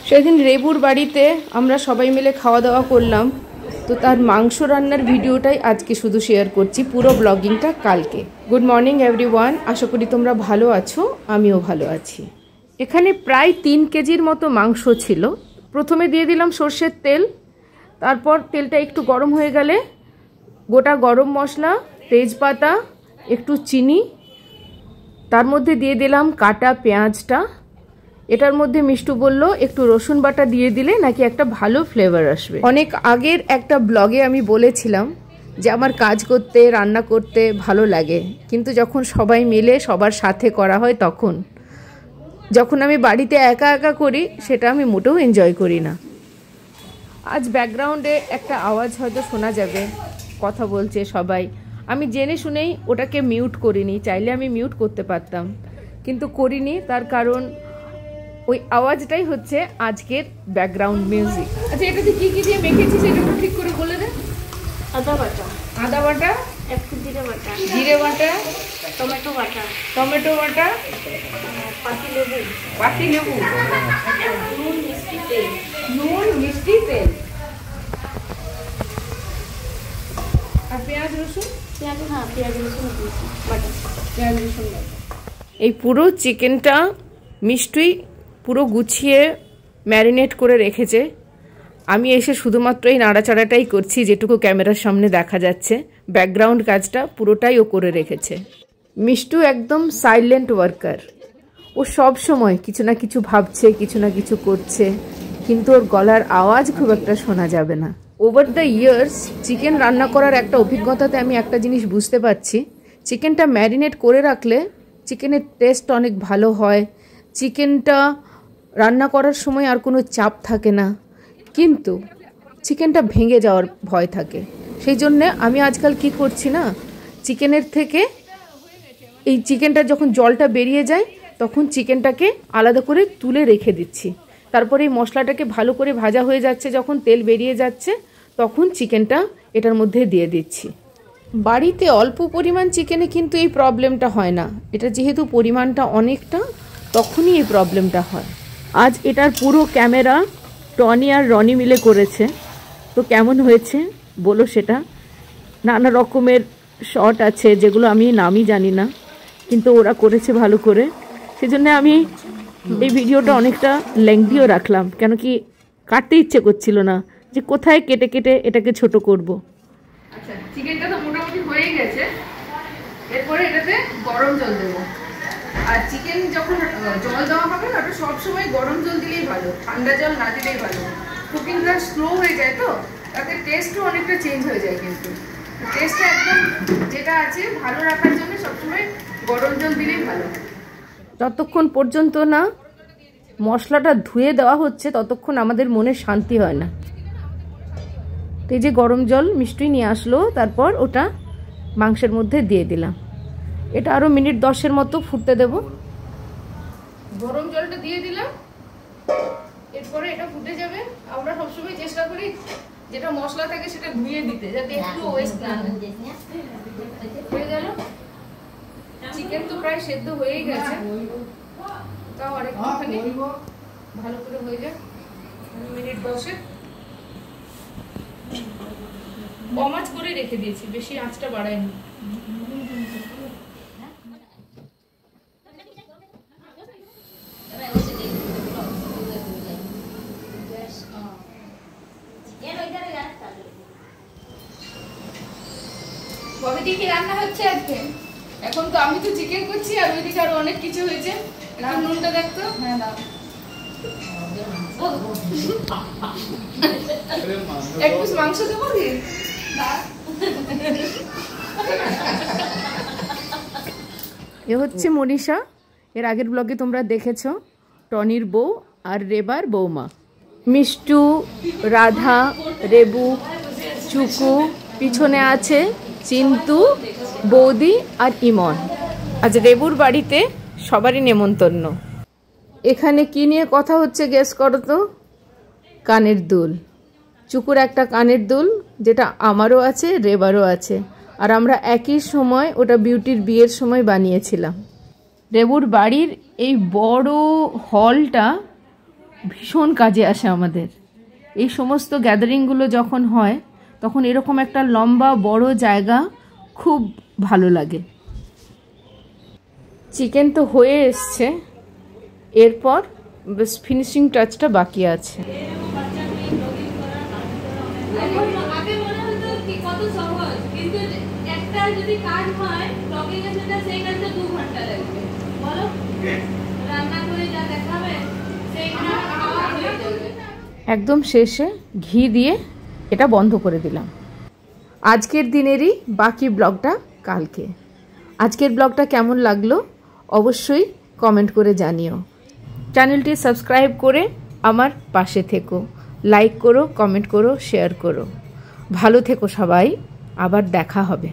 সেদিন রেবুর বাড়িতে আমরা সবাই মিলে খাওয়া দাওয়া করলাম, তো তার মাংস রান্নার ভিডিওটাই আজকে শুধু শেয়ার করছি, পুরো ব্লগিংটা কালকে। গুড মর্নিং এভরিওয়ান, আশা করি তোমরা ভালো আছো, আমিও ভালো আছি। এখানে প্রায় 3 কেজির মতো মাংস ছিল। প্রথমে দিয়ে দিলাম সর্ষের তেল, তারপর তেলটা একটু গরম হয়ে গেলে গোটা গরম মশলা, তেজপাতা, একটু চিনি, তার মধ্যে দিয়ে দিলাম কাটা পেঁয়াজটা। এটার মধ্যে মিষ্টু বলল একটু রসুন বাটা দিয়ে দিলে নাকি একটা ভালো ফ্লেভার আসবে। অনেক আগের একটা ব্লগে আমি বলেছিলাম যে আমার কাজ করতে, রান্না করতে ভালো লাগে, কিন্তু যখন সবাই মিলে সবার সাথে করা হয় তখন। যখন আমি বাড়িতে একা একা করি সেটা আমি মোটেও এনজয় করি না। আজ ব্যাকগ্রাউন্ডে একটা আওয়াজ হয়তো শোনা যাবে, কথা বলছে সবাই। আমি জেনে শুনেই ওটাকে মিউট করিনি, চাইলে আমি মিউট করতে পারতাম, কিন্তু করিনি। তার কারণ ওই আওয়াজটাই হচ্ছে আজকের ব্যাকগ্রাউন্ড মিউজিক। আচ্ছা, এটাতে কি কি দিয়ে মেখেছি সেটা একটু ঠিক করে বলে দে। আদা বাটা, একটু জিরে বাটা, টমেটো বাটা, পাতি লেবু, নুন, মিষ্টি তেল আর পেঁয়াজ রসুন বাটা। এই পুরো চিকেনটা মিষ্টি পুরো গুছিয়ে ম্যারিনেট করে রেখেছে। আমি এসে শুধুমাত্র এই নাড়াচাড়াটাই করছি, যেটুকু ক্যামেরার সামনে দেখা যাচ্ছে। ব্যাকগ্রাউন্ড কাজটা পুরোটাই ও করে রেখেছে। মিষ্টু একদম সাইলেন্ট ওয়ার্কার। ও সব সময় কিছু না কিছু ভাবছে, কিছু না কিছু করছে, কিন্তু ওর গলার আওয়াজ খুব একটা শোনা যাবে না। ওভার দ্য ইয়ার্স চিকেন রান্না করার একটা অভিজ্ঞতাতে আমি একটা জিনিস বুঝতে পারছি, চিকেনটা ম্যারিনেট করে রাখলে চিকেনের টেস্ট অনেক ভালো হয়। চিকেনটা রান্না করার সময় আর কোনো চাপ থাকে না, কিন্তু চিকেনটা ভেঙে যাওয়ার ভয় থাকে। সেই জন্যে আমি আজকাল কি করছি না, চিকেনের থেকে এই চিকেনটা যখন জলটা বেরিয়ে যায় তখন চিকেনটাকে আলাদা করে তুলে রেখে দিচ্ছি। তারপরে এই মশলাটাকে ভালো করে ভাজা হয়ে যাচ্ছে, যখন তেল বেরিয়ে যাচ্ছে তখন চিকেনটা এটার মধ্যে দিয়ে দিচ্ছি। বাড়িতে অল্প পরিমাণ চিকেনে কিন্তু এই প্রবলেমটা হয় না, এটা যেহেতু পরিমাণটা অনেকটা তখনই এই প্রবলেমটা হয়। আজ এটার পুরো ক্যামেরা টনি আর রনি মিলে করেছে, তো কেমন হয়েছে বলো সেটা। নানা রকমের শট আছে যেগুলো আমি নামই জানি না, কিন্তু ওরা করেছে ভালো করে। সেজন্য আমি এই ভিডিওটা অনেকটা লেংথিও রাখলাম, কেন কি কাটতে ইচ্ছে করছিল না যে কোথায় কেটে কেটে এটাকে ছোট করব। আচ্ছা, চিকেনটা তো মোটামুটি হয়ে গেছে। এরপরে এটাতে গরম জল দেবো। আর চিকেন যখন জল দেওয়া হবে না, ওটা সবসময় গরম জল দিলেই ভালো, ঠান্ডা জল না দিলেই ভালো। কুকিংটা স্লো হয়ে যায়, তো তাতে টেস্টও অনেকটা চেঞ্জ হয়ে যায়। কিন্তু টেস্টটা একদম যেটা আছে ভালো রাখার জন্য সবসময় গরম জল দিলেই ভালো। যতক্ষণ পর্যন্ত না মশলাটা ধুয়ে দেওয়া হচ্ছে ততক্ষণ আমাদের মনে শান্তি হয় না। তো এই যে গরম জল মিষ্টি নিয়ে আসলো, তারপর ওটা মাংসের মধ্যে দিয়ে দিলাম। এটা আরও মিনিট 10-এর মতো ফুটতে দেব। গরম জলটা দিয়ে দিলাম, এরপরে এটা ফুটে যাবে। আমরা সবসময় চেষ্টা করি যেটা মশলা থাকে সেটা ধুয়ে দিতে, যাতে একটু ওয়েস্ট না হয়ে গেল। চিকেন তো প্রায় সেদ্ধ হয়েই গেছে, তাও আরেকটুখানি ভালো করে হয়ে যায়। মিনিট 10-এ কম আঁচ করে রেখে দিয়েছি, বেশি আঁচটা বাড়াইনি। কি রান্না হচ্ছে আজকে? এখন তো আমি তো চিকেন করছি, আর ওইদিকে আরো অনেক কিছু হয়েছে। একটু নুনটা দেখতো। হ্যাঁ দাও। এক পিস মাংস দেবো কি? এ হচ্ছে মনীষা, এর আগের ব্লগে তোমরা দেখেছো, টনির বউ আর রেবার বৌমা। মিষ্টু, রাধা, রেবু, চুকু, পিছনে আছে চিন্তু, বৌদি আর ইমন। আজ রেবুর বাড়িতে সবারই নেমন্তন্ন। এখানে কি নিয়ে কথা হচ্ছে গেস করো তো? কানের দুল। চুকুর একটা কানের দুল, যেটা আমারও আছে, রেবারও আছে, আর আমরা একই সময় ওটা বিউটির বিয়ের সময় বানিয়েছিলাম। রেবুর বাড়ির এই বড় হলটা ভীষণ কাজে আসে আমাদের। এই সমস্ত গ্যাদারিংগুলো যখন হয় তখন এরকম একটা লম্বা বড় জায়গা খুব ভালো লাগে। চিকেন তো হয়ে এসছে, এরপর বেশ ফিনিশিং টাচটা বাকি আছে। একদম শেষে ঘি দিয়ে এটা বন্ধ করে দিলাম। আজকের দিনেরই বাকি ব্লগটা কালকে। আজকের ব্লগটা কেমন লাগলো অবশ্যই কমেন্ট করে জানিও। চ্যানেলটি সাবস্ক্রাইব করে আমার পাশে থেকো, লাইক করো, কমেন্ট করো, শেয়ার করো। ভালো থেকো সবাই, আবার দেখা হবে।